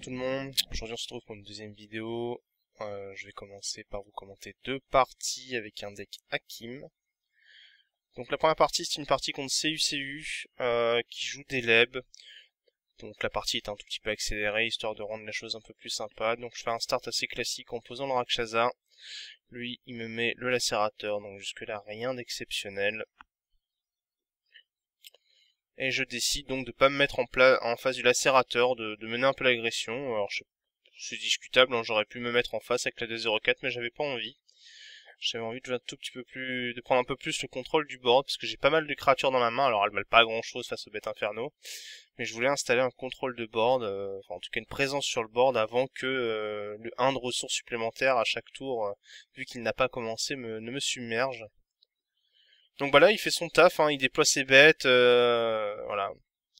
tout le monde, aujourd'hui on se retrouve pour une deuxième vidéo. Je vais commencer par vous commenter deux parties avec un deck Hakim. Donc la première partie c'est une partie contre CUCU qui joue des Leb. Donc la partie est un tout petit peu accélérée histoire de rendre la chose un peu plus sympa. Donc je fais un start assez classique en posant le Rakshasa. Lui il me met le lacérateur, donc jusque là rien d'exceptionnel. Et je décide donc de pas me mettre en face du lacérateur, de mener un peu l'agression. Alors c'est discutable, hein, j'aurais pu me mettre en face avec la 2-0-4, mais j'avais pas envie. J'avais envie de jouer un tout petit peu plus, de prendre un peu plus le contrôle du board, parce que j'ai pas mal de créatures dans la main, alors elles valent pas grand chose face aux bêtes inferno. Mais je voulais installer un contrôle de board, enfin en tout cas une présence sur le board avant que le 1 de ressources supplémentaires à chaque tour, vu qu'il n'a pas commencé, ne me submerge. Donc voilà, il fait son taf, hein, il déploie ses bêtes, voilà,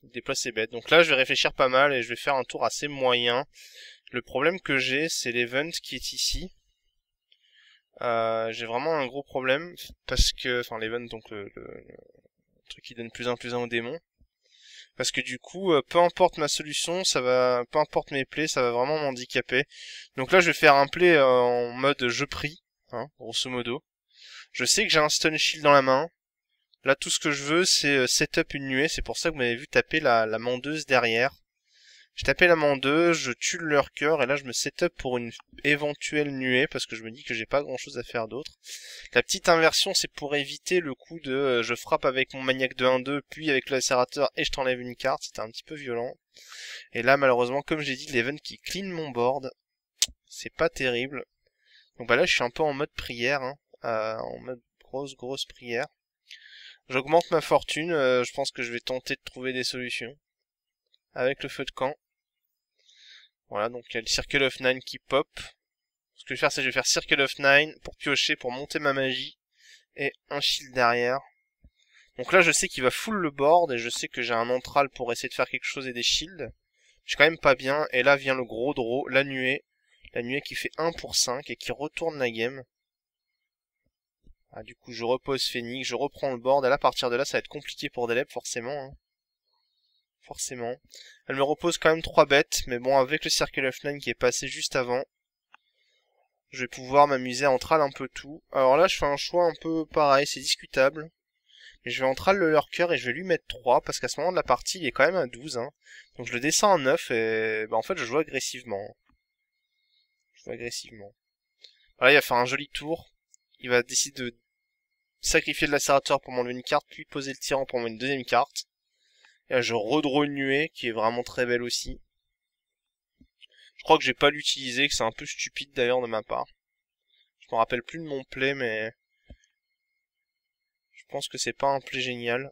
il déploie ses bêtes. Donc là, je vais réfléchir pas mal et je vais faire un tour assez moyen. Le problème que j'ai, c'est l'event qui est ici. J'ai vraiment un gros problème parce que, enfin l'event, donc le truc qui donne +1/+1 au démon. Parce que du coup, peu importe ma solution, peu importe mes plays, ça va vraiment m'handicaper. Donc là, je vais faire un play en mode je prie, hein, grosso modo. Je sais que j'ai un stun shield dans la main. Là, tout ce que je veux, c'est setup une nuée. C'est pour ça que vous m'avez vu taper la mandeuse derrière. Je tapais la mandeuse, je tue le lurker, et là, je me setup pour une éventuelle nuée, parce que je me dis que j'ai pas grand chose à faire d'autre. La petite inversion, c'est pour éviter le coup de je frappe avec mon maniaque de 1-2, puis avec le lacérateur, et je t'enlève une carte. C'était un petit peu violent. Et là, malheureusement, comme j'ai dit, l'event qui clean mon board, c'est pas terrible. Donc bah là, je suis un peu en mode prière, hein, en mode grosse prière. J'augmente ma fortune, je pense que je vais tenter de trouver des solutions. Avec le feu de camp. Voilà, donc il y a le Circle of Nine qui pop. Ce que je vais faire, c'est que je vais faire Circle of Nine pour piocher, pour monter ma magie. Et un shield derrière. Donc là, je sais qu'il va full le board, et je sais que j'ai un antral pour essayer de faire quelque chose et des shields. Je suis quand même pas bien, et là vient le gros draw, la nuée. La nuée qui fait 1 pour 5 et qui retourne la game. Ah, du coup, je repose Phoenix, je reprends le board, et là, à partir de là, ça va être compliqué pour Deleb, forcément. Hein. Forcément. Elle me repose quand même 3 bêtes, mais bon, avec le Circle of Nine qui est passé juste avant, je vais pouvoir m'amuser à entral un peu tout. Alors là, je fais un choix un peu pareil, c'est discutable. Mais je vais entral le lurker et je vais lui mettre 3, parce qu'à ce moment de la partie, il est quand même à 12. Hein. Donc je le descends à 9 et bah, en fait, je joue agressivement. Je joue agressivement. Voilà, il va faire un joli tour. Il va décider de sacrifier le lacérateur pour m'enlever une carte, puis poser le tyran pour m'enlever une deuxième carte. Et là, je redraw une nuée, qui est vraiment très belle aussi. Je crois que j'ai pas l'utilisé, que c'est un peu stupide d'ailleurs de ma part. Je me rappelle plus de mon play, mais je pense que c'est pas un play génial.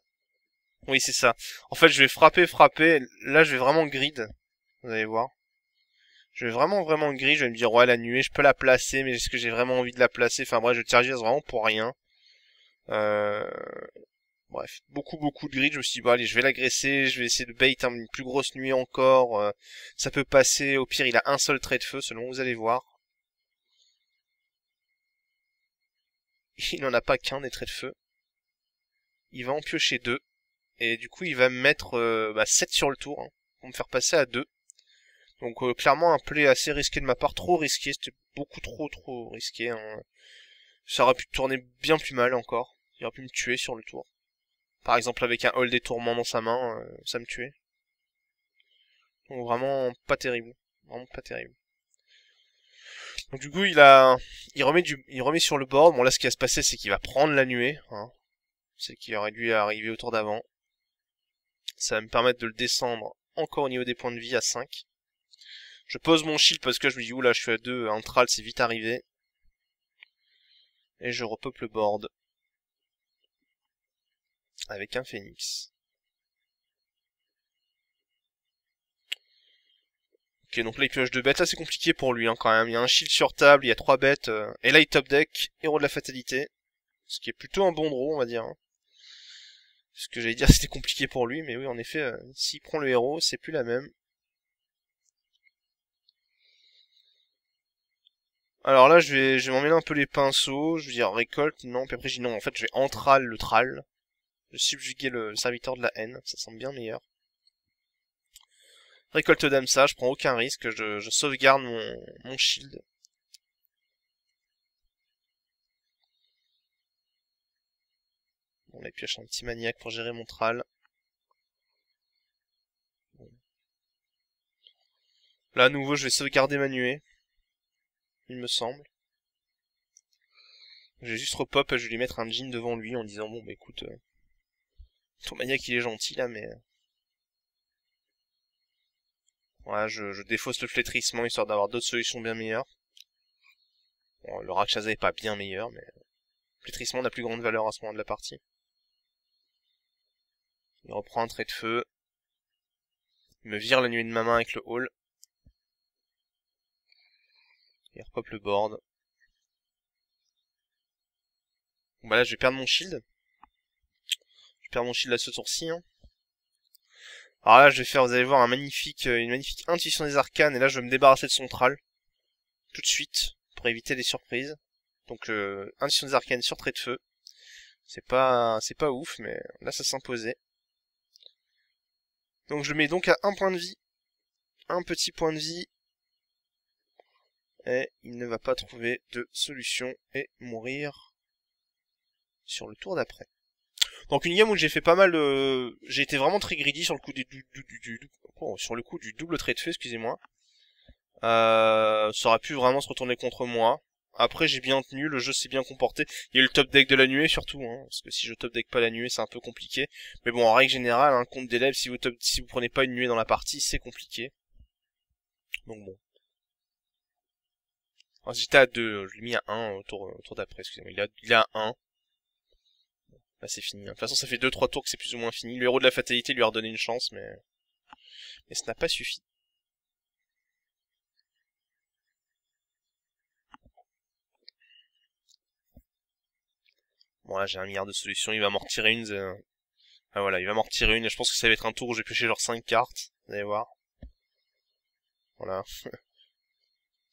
Oui, c'est ça. En fait, je vais frapper. Là, je vais vraiment grid. Vous allez voir. Je vais vraiment grid. Je vais me dire, ouais, la nuée, je peux la placer, mais est-ce que j'ai vraiment envie de la placer? Enfin bref, je tergiverse vraiment pour rien. Bref, beaucoup de grid. Je me suis dit, bon, allez, je vais l'agresser. Je vais essayer de bait une plus grosse nuée encore. Ça peut passer. Au pire, il a un seul trait de feu, selon vous allez voir. Il n'en a pas qu'un des traits de feu. Il va en piocher 2. Et du coup, il va me mettre 7 sur le tour. Hein, pour me faire passer à 2. Donc clairement un play assez risqué de ma part. Trop risqué. C'était beaucoup trop risqué. Hein. Ça aurait pu tourner bien plus mal encore. Il aurait pu me tuer sur le tour. Par exemple avec un hold des tourments dans sa main. Ça me tuait. Donc vraiment pas terrible. Vraiment pas terrible. Donc du coup il remet sur le board. Bon là ce qui va se passer c'est qu'il va prendre la nuée. Hein. C'est qu'il aurait dû arriver au tour d'avant. Ça va me permettre de le descendre encore au niveau des points de vie à 5. Je pose mon shield parce que je me dis oula je suis à 2, un tral c'est vite arrivé. Et je repop le board. Avec un phénix. Ok, donc là il pioche 2 bêtes, là c'est compliqué pour lui hein, quand même. Il y a un shield sur table, il y a 3 bêtes, et là il top deck, héros de la fatalité. Ce qui est plutôt un bon draw on va dire. Hein. Ce que j'allais dire c'était compliqué pour lui, mais oui en effet, s'il prend le héros, c'est plus la même. Alors là je vais m'emmêler un peu les pinceaux, je vais dire récolte, non, puis après je dis non, en fait je vais entral le tral. Je vais subjuguer le serviteur de la haine, ça semble bien meilleur. Récolte d'Amsa, je prends aucun risque, je sauvegarde mon shield. On a pioché un petit maniaque pour gérer mon tral. Là, à nouveau, je vais sauvegarder ma nuée. Il me semble. Je vais juste repop, je vais lui mettre un jean devant lui en disant, bon, bah écoute, ton maniaque il est gentil là, mais... Voilà, je défausse le flétrissement histoire d'avoir d'autres solutions bien meilleures. Bon, le Rakshasa est pas bien meilleur, mais... Le flétrissement n'a plus grande valeur à ce moment de la partie. Il reprend un trait de feu. Il me vire la nuée de ma main avec le haul. Il repop le board. Bon bah là je vais perdre mon shield. Je perds mon shield à ce tour-ci. Hein. Alors là je vais faire, vous allez voir, une magnifique intuition des arcanes. Et là je vais me débarrasser de son tral. Tout de suite. Pour éviter les surprises. Donc intuition des arcanes sur trait de feu. C'est pas ouf, mais là ça s'imposait. Donc je le mets donc à 1 point de vie. Un petit point de vie. Et il ne va pas trouver de solution et mourir sur le tour d'après. Donc une game où j'ai fait pas mal, j'ai été vraiment très greedy sur le coup du double trait de feu, excusez-moi. Ça aurait pu vraiment se retourner contre moi. Après j'ai bien tenu, le jeu s'est bien comporté. Il y a eu le top deck de la nuée surtout, hein, parce que si je top deck pas la nuée c'est un peu compliqué. Mais bon en règle générale, un compte d'élèves, si vous prenez pas une nuée dans la partie, c'est compliqué. Donc bon. Alors, j'étais à 2, je l'ai mis à 1 au tour d'après, excusez-moi. Il est à 1. Là c'est fini. De toute façon ça fait 2-3 tours que c'est plus ou moins fini. Le héros de la fatalité lui a redonné une chance, mais ça n'a pas suffi. Bon là j'ai un milliard de solutions, il va m'en retirer une. Ah voilà, il va m'en retirer une et je pense que ça va être un tour où je vais piocher genre 5 cartes. Vous allez voir. Voilà.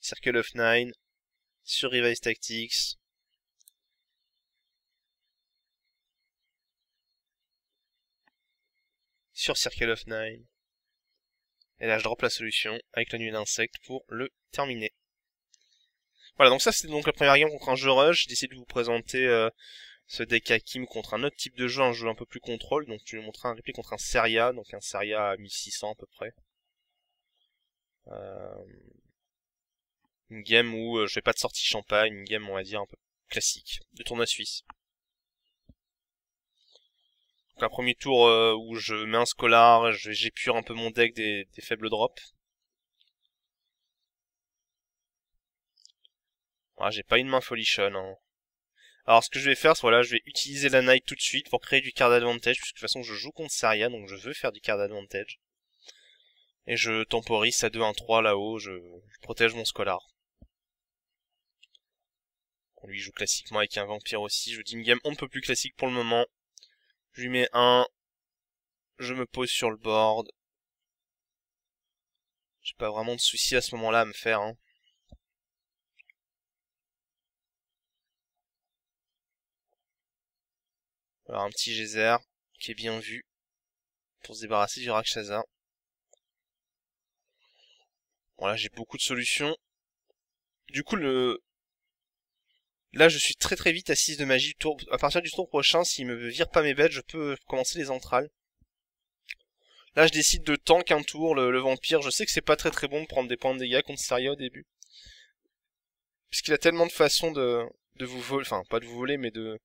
Circle of Nine. Sur Revise Tactics. Sur Circle of Nine. Et là je drop la solution avec la nuée d'insectes pour le terminer. Voilà, donc ça c'était donc la première game contre un jeu rush. J'ai décidé de vous présenter ce deck Hakim contre un autre type de jeu, un jeu un peu plus contrôle. Donc je vais vous montrer un replay contre un Seria, donc un Seria à 1600 à peu près. Une game où je fais pas de sortie champagne, une game on va dire un peu classique, de tournoi suisse. Donc un premier tour où je mets un Scholar, j'épure un peu mon deck des faibles drops. Voilà, j'ai pas une main folichon. Hein. Alors ce que je vais faire, c'est voilà, je vais utiliser la Night tout de suite pour créer du card advantage, puisque de toute façon je joue contre Seria, donc je veux faire du card advantage. Et je temporise à 2-1-3 là-haut, je protège mon Scholar. On lui joue classiquement avec un vampire aussi, je vous dis une game on ne peut plus classique pour le moment. Je lui mets 1, je me pose sur le board. J'ai pas vraiment de soucis à ce moment-là à me faire. Hein. Alors un petit geyser qui est bien vu pour se débarrasser du Rakshasa. Voilà, j'ai beaucoup de solutions. Du coup, là, je suis très très vite à 6 de magie. À partir du tour prochain, s'il me vire pas mes bêtes, je peux commencer les entrales. Là, je décide de tank un tour, le vampire. Je sais que c'est pas très très bon de prendre des points de dégâts contre Seria au début. Puisqu'il a tellement de façons de vous voler, enfin, pas de vous voler, mais de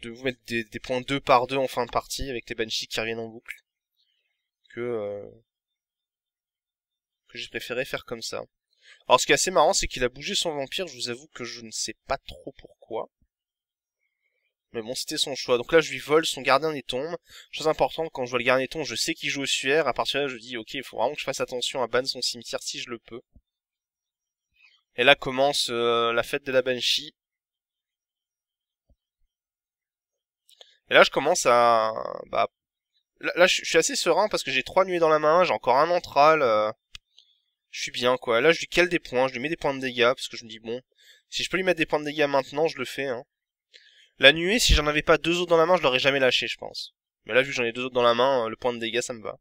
vous mettre des points 2 par 2 en fin de partie avec les Banshees qui reviennent en boucle. Que j'ai préféré faire comme ça. Alors ce qui est assez marrant, c'est qu'il a bougé son vampire, je vous avoue que je ne sais pas trop pourquoi. Mais bon, c'était son choix. Donc là, je lui vole son gardien des tombes. Chose importante, quand je vois le gardien des tombes, je sais qu'il joue au suaire. À partir de là, je dis, ok, il faut vraiment que je fasse attention à ban son cimetière si je le peux. Et là commence la fête de la Banshee. Et là, je commence à... Bah, là je suis assez serein parce que j'ai 3 nuées dans la main, j'ai encore un antral. Je suis bien, quoi. Là, je lui cale des points, je lui mets des points de dégâts parce que je me dis, bon, si je peux lui mettre des points de dégâts maintenant, je le fais, hein. La nuée, si j'en avais pas 2 autres dans la main, je l'aurais jamais lâché, je pense. Mais là, vu que j'en ai 2 autres dans la main, le point de dégâts, ça me va.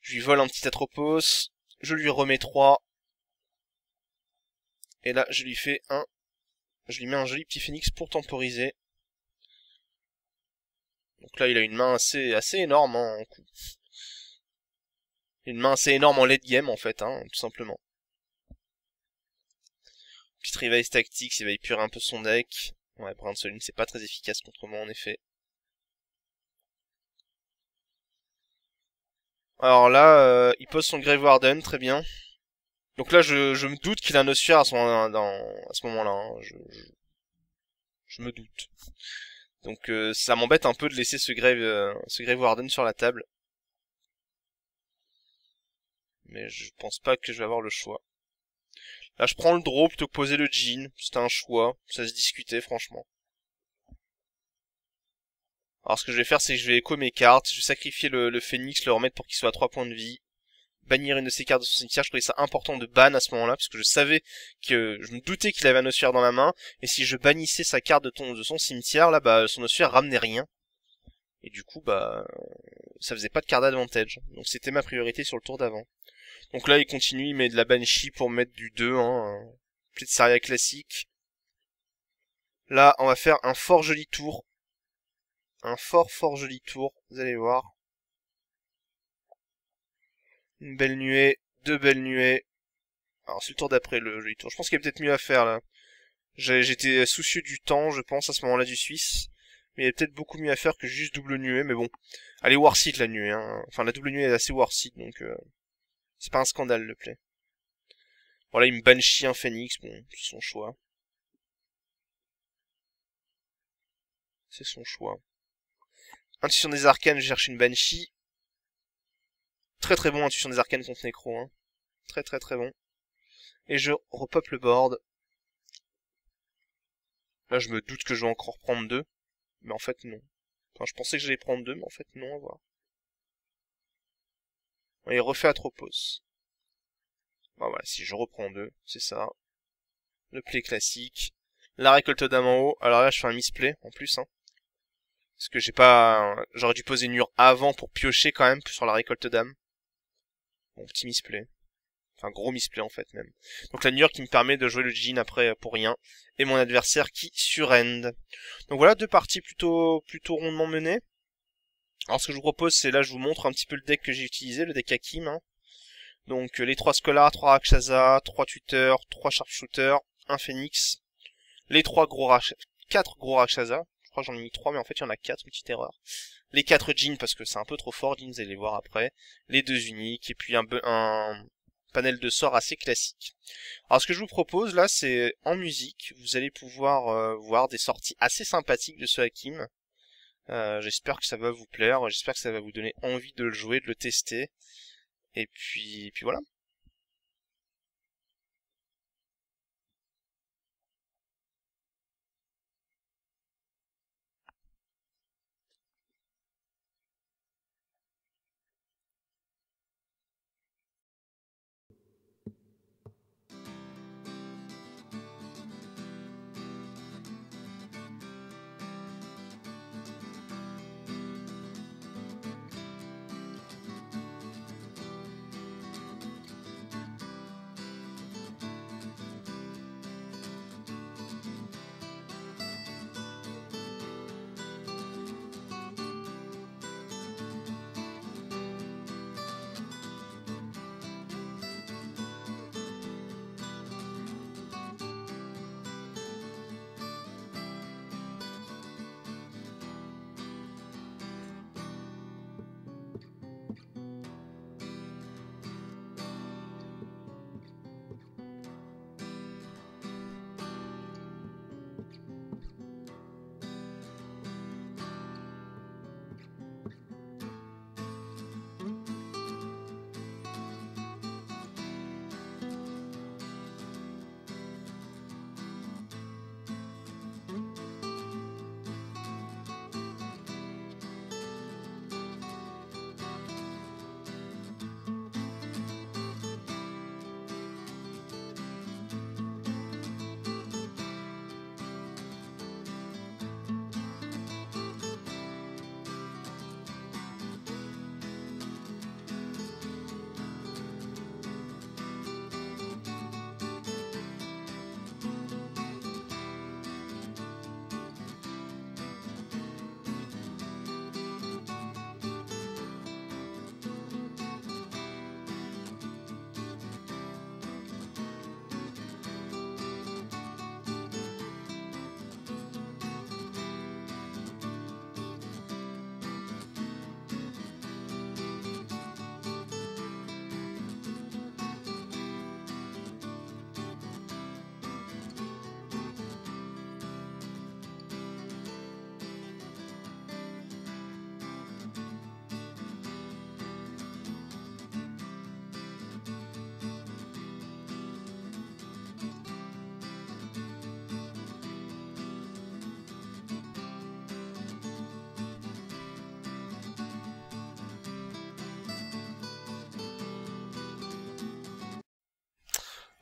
Je lui vole un petit Atropos. Je lui remets 3. Et là, je lui mets un joli petit phénix pour temporiser. Donc là, il a une main assez énorme, hein, en coup. Une main assez énorme en late game, en fait, hein, tout simplement. Petite revise tactique, il va épurer un peu son deck. Ouais, Brinsoline, c'est pas très efficace contre moi, en effet. Alors là, il pose son Grave Warden, très bien. Donc là, je me doute qu'il a un Nosphère à ce moment-là. Hein. Je me doute. Donc ça m'embête un peu de laisser ce Grave Warden sur la table. Mais je pense pas que je vais avoir le choix. Là, je prends le draw plutôt que poser le Djinn. C'était un choix. Ça se discutait, franchement. Alors ce que je vais faire, c'est que je vais écho mes cartes. Je vais sacrifier le Phénix, le remettre pour qu'il soit à 3 points de vie. Bannir une de ses cartes de son cimetière. Je trouvais ça important de ban à ce moment-là, parce que je savais que je me doutais qu'il avait un Ossuaire dans la main, et si je bannissais sa carte de son cimetière, là, bah, son Ossuaire ramenait rien. Et du coup, bah, ça faisait pas de card advantage. Donc c'était ma priorité sur le tour d'avant. Donc là, il continue, il met de la Banshee pour mettre du 2, hein, plus de Saria classique. Là, on va faire un fort joli tour. Un fort joli tour, vous allez voir. Une belle nuée, deux belles nuées. Alors c'est le tour d'après le joli tour. Je pense qu'il y a peut-être mieux à faire là. J'étais soucieux du temps, je pense, à ce moment-là du Suisse. Mais il y a peut-être beaucoup mieux à faire que juste double nuée, mais bon. Elle est Warseed la nuée, hein. Enfin la double nuée est assez Warseed, donc c'est pas un scandale le play. Voilà, il me banshee un Phoenix, bon, c'est son choix. C'est son choix. Intuition des arcanes, je cherche une Banshee. Très bon intuition des arcanes contre Necro, hein. Très bon. Et je repop le board. Là, je me doute que je vais encore prendre 2. Mais en fait, non. Enfin, je pensais que j'allais prendre 2, mais en fait, non, à voir. Et il refait Atropos. Bah voilà, si je reprends 2, c'est ça. Le play classique. La récolte d'âme en haut. Alors là, je fais un misplay, en plus, hein. Parce que j'ai pas... J'aurais dû poser une Nure avant pour piocher, quand même, sur la récolte d'âme. Bon, petit misplay. Enfin, gros misplay, en fait, même. Donc la Nure qui me permet de jouer le Djinn après pour rien. Et mon adversaire qui surend. Donc voilà, deux parties plutôt rondement menées. Alors ce que je vous propose, c'est là, je vous montre un petit peu le deck que j'ai utilisé, le deck Hakim, hein. Donc les 3 Scholar, 3 Rakshasa, 3 Tuteurs, 3 Sharpshooter, un Phoenix, les 4 gros Rakshasa, je crois que j'en ai mis 3 mais en fait il y en a 4, une petite erreur. Les 4 Djinns parce que c'est un peu trop fort, Djinns, vous allez les voir après, les 2 uniques, et puis un panel de sorts assez classique. Alors ce que je vous propose là, c'est en musique, vous allez pouvoir voir des sorties assez sympathiques de ce Hakim. J'espère que ça va vous plaire, j'espère que ça va vous donner envie de le jouer, de le tester. Et puis voilà.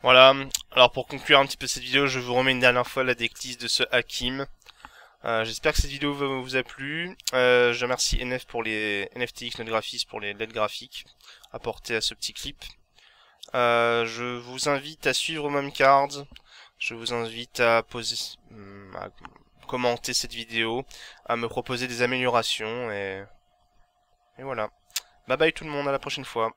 Voilà, alors pour conclure un petit peu cette vidéo, je vous remets une dernière fois la decklist de ce Hakim. J'espère que cette vidéo vous a plu. Je remercie NF pour les NFTX, notre graphiste, pour les LED graphiques apportés à ce petit clip. Je vous invite à suivre Momcards. Je vous invite à à commenter cette vidéo, à me proposer des améliorations et voilà. Bye bye tout le monde, à la prochaine fois.